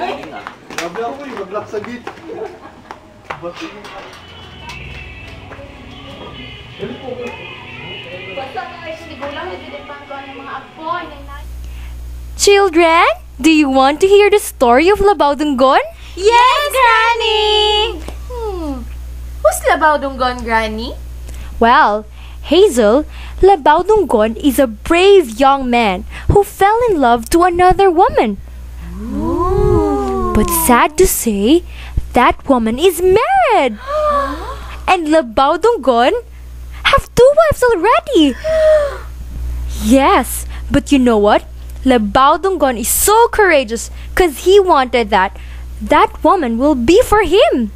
Grabe ako eh, maglaksagit. Children, do you want to hear the story of Labaw Donggon? Yes, Granny! Who's Labaw Donggon, Granny? Well, Hazel, Labaw Donggon is a brave young man who fell in love to another woman. Ooh. But sad to say, that woman is married. And Labaw Donggon have 2 wives already. Yes, but you know what? Labaw Donggon is so courageous because he wanted that woman will be for him.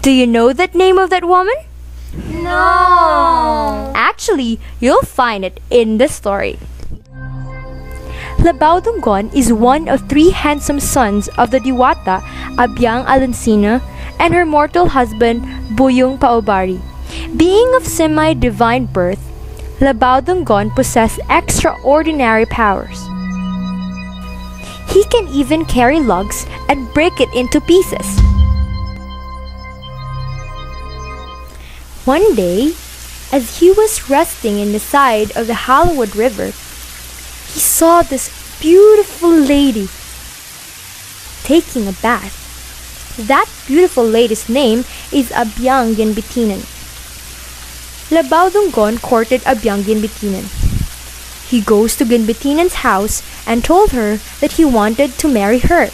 Do you know the name of that woman? No. Actually, you'll find it in the story. Labaw Donggon is one of 3 handsome sons of the Diwata Abyang Alansina and her mortal husband Buyong Paobari. Being of semi-divine birth, Labaw Donggon possesses extraordinary powers. He can even carry logs and break it into pieces. One day, as he was resting in the side of the Hollywood River, he saw this beautiful lady taking a bath. That beautiful lady's name is Abyang Ginbitinan. Labaw Donggon courted Abyang Ginbitinan. He goes to Ginbitinan's house and told her that he wanted to marry her.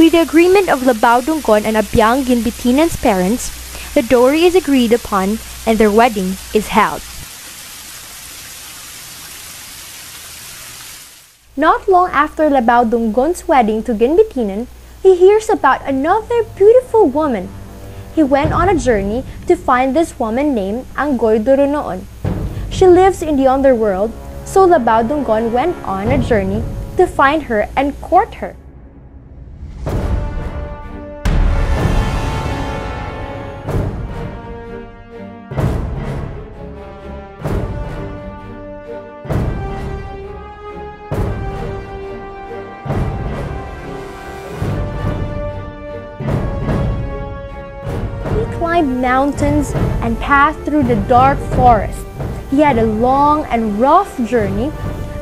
With the agreement of Labaw Donggon and Abyang Ginbitinan's parents, the dowry is agreed upon and their wedding is held. Not long after Labaw Donggon's wedding to Ginbitinan, he hears about another beautiful woman. He went on a journey to find this woman named Anggoy Durunoon. She lives in the underworld, so Labaw Donggon went on a journey to find her and court her. He climbed mountains and passed through the dark forest. He had a long and rough journey,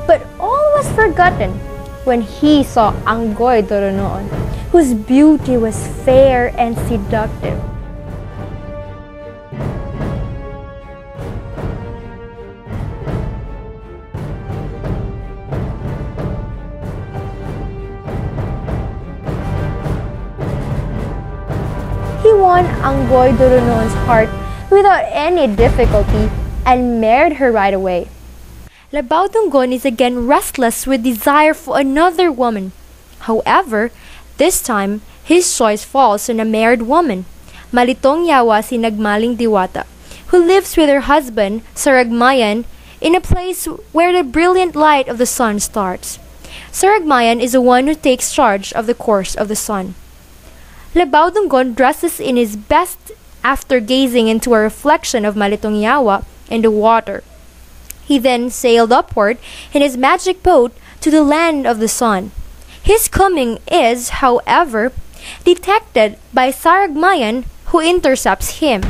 but all was forgotten when he saw Anggoy Durunoon, whose beauty was fair and seductive. He won Anggoy Durunoon's heart without any difficulty and married her right away. Labaw Donggon is again restless with desire for another woman. However, this time, his choice falls on a married woman, Malitong Yawa si Nagmaling Diwata, who lives with her husband, Saragmayan, in a place where the brilliant light of the sun starts. Saragmayan is the one who takes charge of the course of the sun. Labaw Donggon dresses in his best after gazing into a reflection of Malitong Yawa in the water. He then sailed upward in his magic boat to the land of the sun. His coming is, however, detected by Saragmayan, who intercepts him.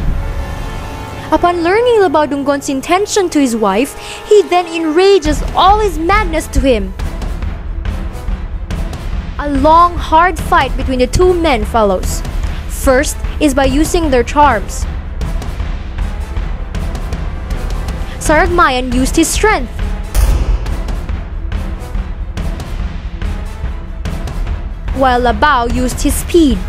Upon learning Labaw Donggon's intention to his wife, he then enrages all his madness to him. A long, hard fight between the 2 men follows. First is by using their charms. Saragmayan used his strength. While Labaw used his speed.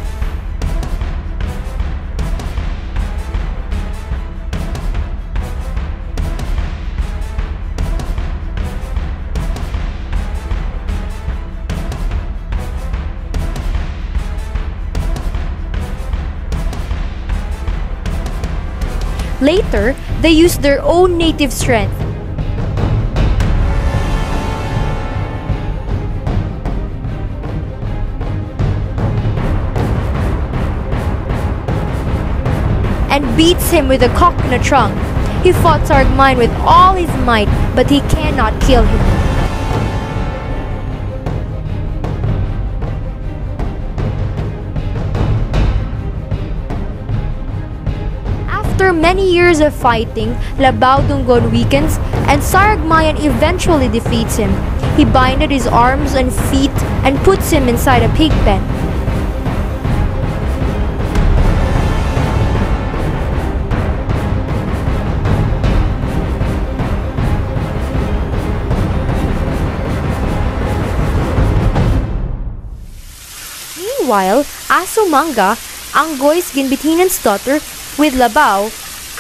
Later, they used their own native strength. And beats him with a cock in a trunk. He fought Saragmayan with all his might, but he cannot kill him. After many years of fighting, Labaw Donggon weakens and Saragmayan eventually defeats him. He binded his arms and feet and puts him inside a pig pen. Meanwhile, Asumanga, Anggoy's ginbitinan's daughter, with Labaw,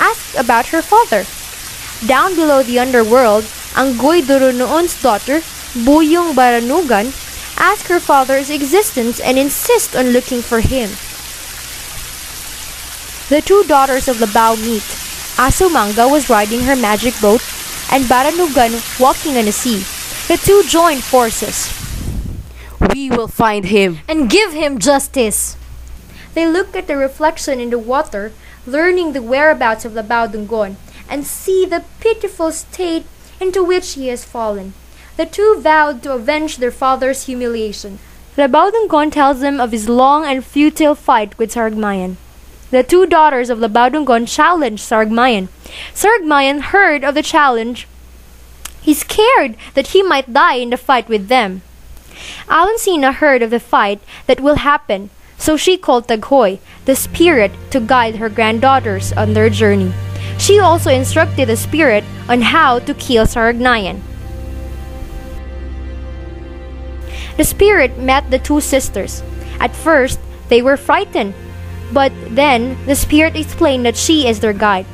asked about her father. Down below the underworld, Anggoy Durunoon's daughter, Buyong Baranugan, asked her father's existence and insist on looking for him. The two daughters of Labaw meet. Asumanga was riding her magic boat and Baranugan walking on the sea. The two joined forces. We will find him And give him justice. They look at the reflection in the water, learning the whereabouts of Labaw Donggon, and see the pitiful state into which he has fallen. The two vowed to avenge their father's humiliation. Labaw Donggon tells them of his long and futile fight with Saragmayan. The two daughters of Labaw Donggon challenged Saragmayan. Saragmayan heard of the challenge. He scared that he might die in the fight with them. Alonsina heard of the fight that will happen, so she called Taghoy, the spirit, to guide her granddaughters on their journey. She also instructed the spirit on how to kill Saragmayan. The spirit met the two sisters. At first, they were frightened, but then the spirit explained that she is their guide.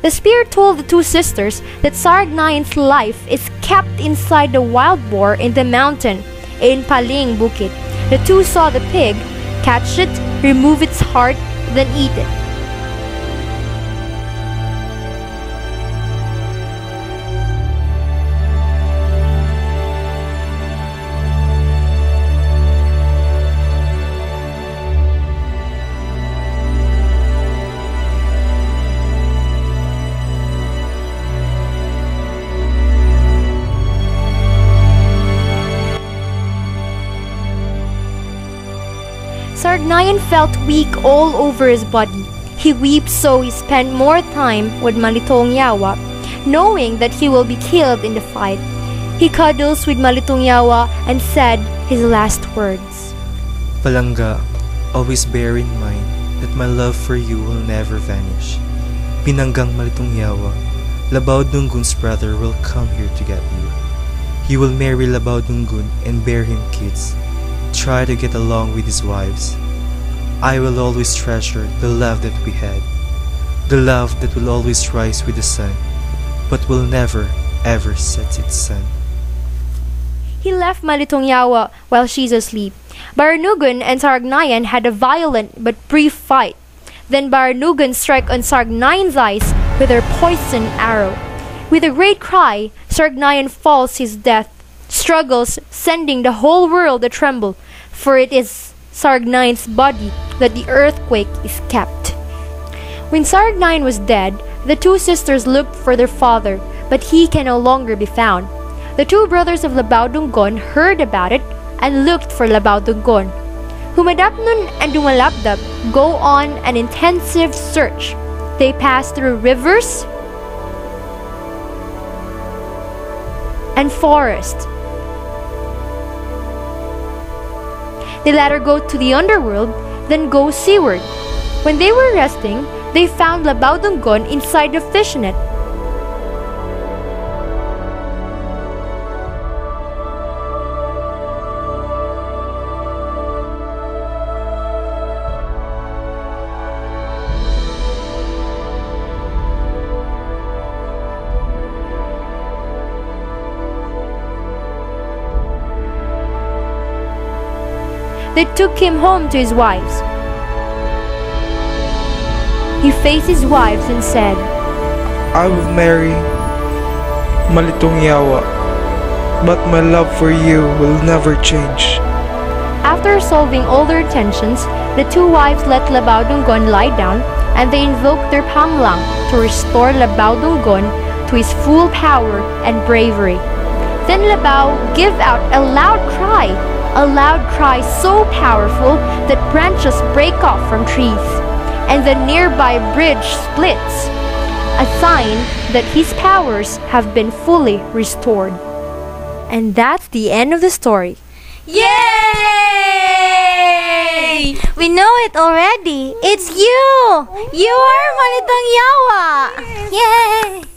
The spirit told the two sisters that Saragmayan's life is kept inside the wild boar in the mountain in Paling Bukit. The two saw the pig, catch it, remove its heart, then eat it. Saragmayan felt weak all over his body. He weeps, so he spent more time with Malitong Yawa, knowing that he will be killed in the fight. He cuddles with Malitong Yawa and said his last words. Palangga, always bear in mind that my love for you will never vanish. Pinanggang Malitong Yawa, Labaw Donggon's brother will come here to get you. He will marry Labaw Donggon and bear him kids. Try to get along with his wives. I will always treasure the love that we had, the love that will always rise with the sun, but will never ever set its sun. He left Malitong Yawa while she's asleep. Baranugan and Saragmayan had a violent but brief fight. Then Baranugan struck on Saragmayan's eyes with her poisoned arrow. With a great cry, Saragmayan falls his death, struggles, sending the whole world a tremble, for it is Saragmayan's body that the earthquake is kept. When Saragmayan was dead, the two sisters looked for their father, but he can no longer be found. The two brothers of Labaw Donggon heard about it and looked for Labaw Donggon. Humadapnon and Dumalapdap go on an intensive search. They pass through rivers and forest. The latter go to the underworld, then go seaward. When they were resting, they found Labaw Donggon inside the fishnet. They took him home to his wives. He faced his wives and said, I will marry Malitong Yawa, but my love for you will never change. After solving all their tensions, the two wives let Labaw Donggon lie down and they invoked their panglang to restore Labaw Donggon to his full power and bravery. Then Labaw gave out a loud cry so powerful that branches break off from trees, and the nearby bridge splits, a sign that his powers have been fully restored. And that's the end of the story. Yay! We know it already. It's you! You are Malitong Yawa! Yay!